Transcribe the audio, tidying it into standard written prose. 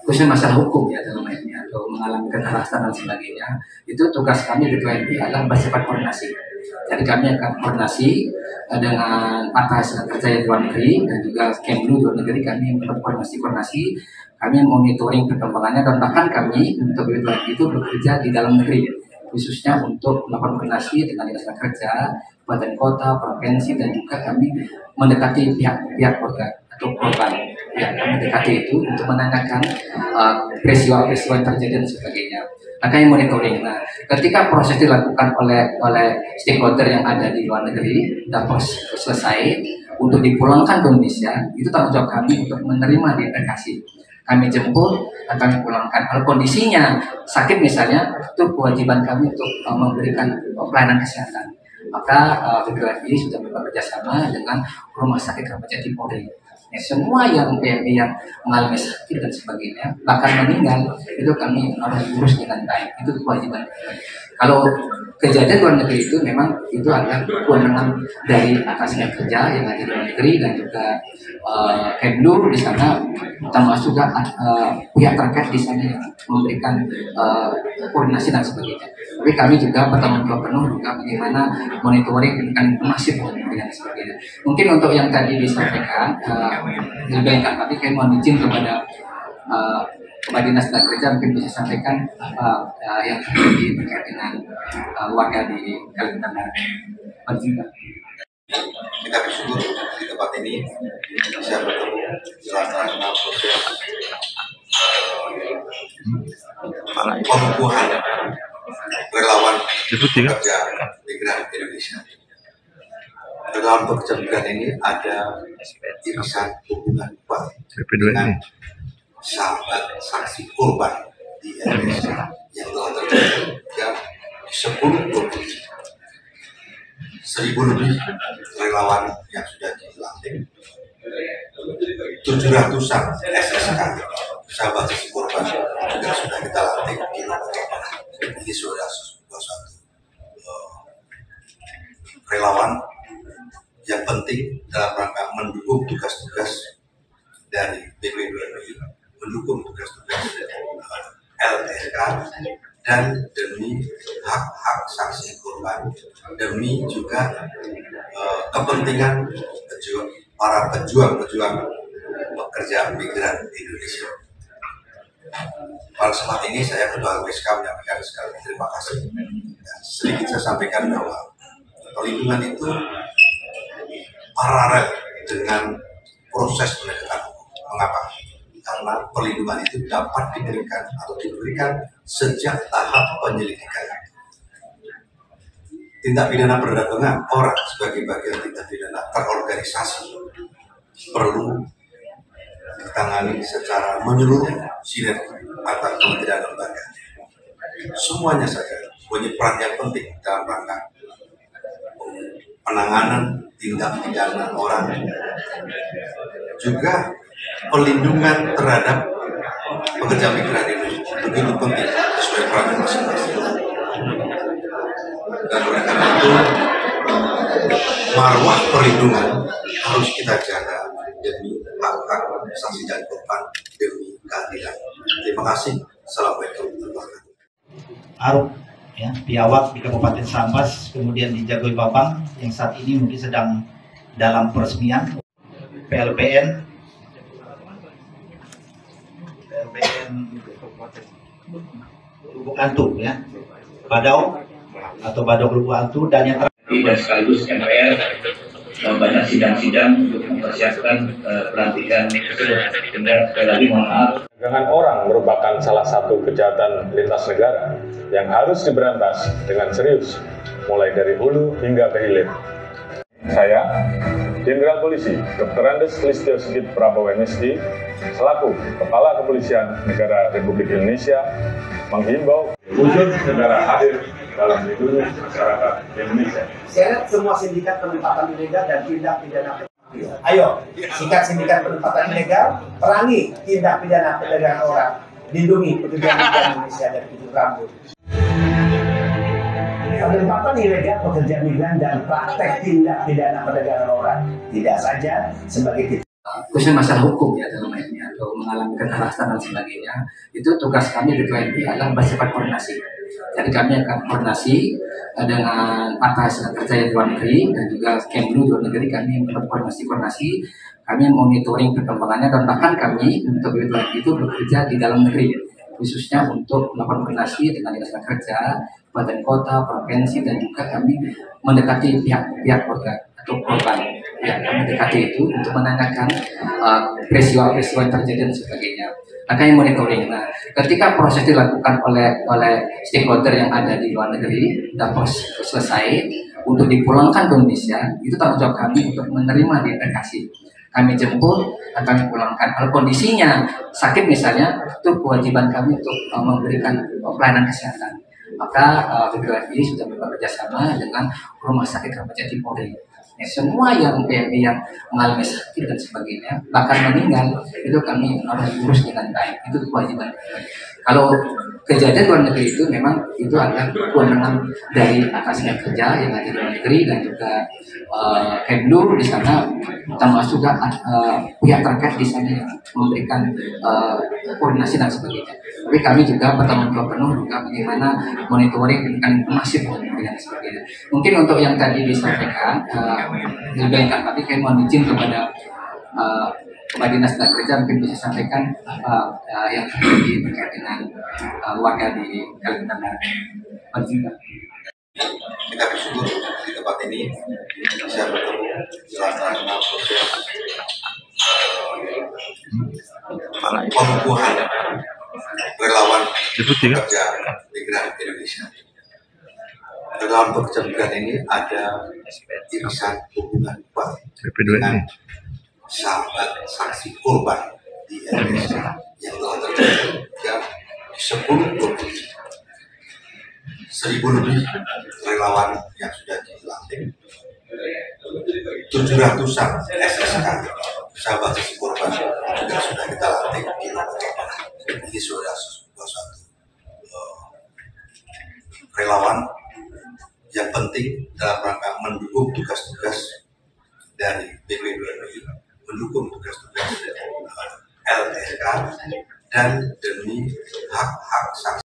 khususnya masalah hukum ya dalam ini atau mengalami kekerasan dan sebagainya, itu tugas kami di KMP adalah bersifat koordinasi. Jadi kami akan koordinasi dengan Partai Serikat Pekerja di luar negeri dan juga Kemlu di luar negeri. Kami koordinasi, kami monitoring perkembangannya, dan bahkan kami untuk itu bekerja di dalam negeri, khususnya untuk melakukan koordinasi dengan dinas kerja, kabupaten kota, provinsi, dan juga kami mendekati pihak korban. Ya, kami mendekati itu untuk menanyakan peristiwa-peristiwa yang terjadi dan sebagainya. Nah, kami monitoring. Nah, ketika proses dilakukan oleh stakeholder yang ada di luar negeri dan proses selesai untuk dipulangkan ke Indonesia, itu tanggung jawab kami untuk menerima diintegrasi. Kami jemput dan kami pulangkan. Kalau kondisinya sakit misalnya, itu kewajiban kami untuk memberikan pelayanan kesehatan. Maka BPWI sudah bekerja sama dengan Rumah Sakit Keramat Jati Polri. Ya, semua yang mengalami sakit dan sebagainya, bahkan meninggal, itu kami harus urus dengan baik. Itu kewajiban. Kalau kejadian luar negeri itu memang itu adalah kewenangan dari atasnya kerja yang ada di luar negeri, dan juga Kemlu di sana, termasuk juga pihak terkait di sana yang memberikan koordinasi dan sebagainya. Tapi kami juga bertanggung jawab penuh juga bagaimana monitoring dengan masif dan sebagainya. Mungkin untuk yang tadi disampaikan lebih lengkap, tapi kami mohon izin kepada Dinas Tenaga Kerja mungkin bisa sampaikan apa yang terjadi terkait dengan warga di Kalimantan Barat. Kita bersyukur di tempat ini bisa bertemu dalam proses pengukuhan relawan pekerja migran Indonesia. Relawan pekerja migran ini ada irisan hubungan kuat dengan sahabat saksi korban di Indonesia yang telah terjadi 10 provinsi. 1.000 lebih relawan yang sudah dilantik, 700-an SSK sahabat saksi korban juga sudah kita lantik di Lombok Barat. Ini sudah satu relawan yang penting dalam rangka mendukung tugas-tugas dari BPWI, mendukung tugas-tugas LSK, dan demi hak-hak saksi korban, demi juga kepentingan para pejuang-pejuang pekerja migran Indonesia. Pada saat ini saya Ketua LPSK menyampaikan sekali terima kasih. Dan sedikit saya sampaikan bahwa perlindungan itu paralel dengan proses penegakan hukum. Mengapa? Karena perlindungan itu dapat diberikan atau diberikan sejak tahap penyelidikan. Tindak pidana perdagangan orang sebagai bagian tindak pidana terorganisasi perlu ditangani secara menyeluruh, sinergi antar kementerian lembaga. Semuanya saja punya peran yang penting dalam rangka penanganan tindak pidana orang, juga perlindungan terhadap pekerja migran ini begitu penting sesuai peran masing-masing. Dan oleh karena itu marwah perlindungan harus kita jaga demi hak-hak saksi dan korban, demi keadilan. Terima kasih. Assalamualaikum warahmatullahi wabarakatuh. Aruk ya, Biawak di Kabupaten Sambas, kemudian di Jagoi Babang yang saat ini mungkin sedang dalam peresmian. PLPN Lubuk Antu ya, Badau atau Badau Lubuk Antu, dan yang terakhir dan sekaligus MPR banyak sidang-sidang untuk mempersiapkan pelantikan. Dan sekali lagi mohon maaf. Perdagangan orang merupakan salah satu kejahatan lintas negara yang harus diberantas dengan serius, mulai dari hulu hingga ke hilir. Saya, Jenderal Polisi Dr. Andes Listio Sigit Prabowo MSD, selaku Kepala Kepolisian Negara Republik Indonesia, menghimbau wujud negara hadir dalam melindungi masyarakat Indonesia. Seret semua sindikat penempatan ilegal dan tindak pidana. Ayo, sikat sindikat penempatan ilegal, perangi tindak pidana perdagangan orang, lindungi pekerja migran Indonesia dari ujung rambut. Penempatan ilegal pekerja migran dan praktek tindak pidana perdagangan orang tidak saja sebagai khususnya masalah hukum ya dalam hal ini atau mengalami kekerasan dan sebagainya, itu tugas kami di KNP adalah bersifat koordinasi. Jadi kami akan koordinasi dengan partai hasil kerja di luar negeri dan juga Kemlu di luar negeri. Kami berkoordinasi, kami monitoring perkembangannya, dan bahkan kami untuk itu bekerja di dalam negeri khususnya untuk melakukan koordinasi dengan dinas kerja, kabupaten kota, provinsi, dan juga kami mendekati pihak korban atau korban. Ya, kami dekati itu untuk menanyakan peristiwa-peristiwa yang terjadi dan sebagainya. Nah, kami monitoring. Nah, ketika proses dilakukan oleh stakeholder yang ada di luar negeri dan proses selesai untuk dipulangkan ke Indonesia, itu tanggung jawab kami untuk menerima diintegrasi. Kami jemput dan kami pulangkan. Kalau kondisinya sakit misalnya, itu kewajiban kami untuk memberikan pelayanan kesehatan. Maka BPWNI sudah bekerja sama dengan Rumah Sakit Keramat Jati Polri. Ya, semua yang mengalami sakit dan sebagainya, bahkan meninggal, itu kami harus urus dengan baik. Itu kewajiban. Kalau kejadian luar negeri itu memang itu adalah kewenangan dari atasnya kerja yang ada di luar negeri dan juga Kemlu di sana, termasuk juga pihak terkait di sana yang memberikan koordinasi dan sebagainya. Tapi kami juga bertanggung jawab penuh juga bagaimana monitoring dengan masif dan sebagainya. Mungkin untuk yang tadi disampaikan lebih lengkap, tapi kami mohon izin kepada Dinas Tenaga Kerja mungkin bisa sampaikan apa yang terjadi terkait dengan warga di Kalimantan Barat. Kita bersyukur di tempat ini bisa bertemu dalam proses pengukuhan relawan pekerja migran Indonesia. Relawan pekerja migran ini ada irisan hubungan kuat dengan sahabat saksi korban di Indonesia yang telah terjadi dan 10 provinsi. 1.000 lebih relawan yang sudah dilantik, 700-an SSK sahabat saksi korban juga sudah kita lantik di Lombok. Ini sudah satu relawan yang penting dalam rangka mendukung tugas-tugas dari BPWNI, mendukung tugas-tugas LSK dan demi hak-hak saksi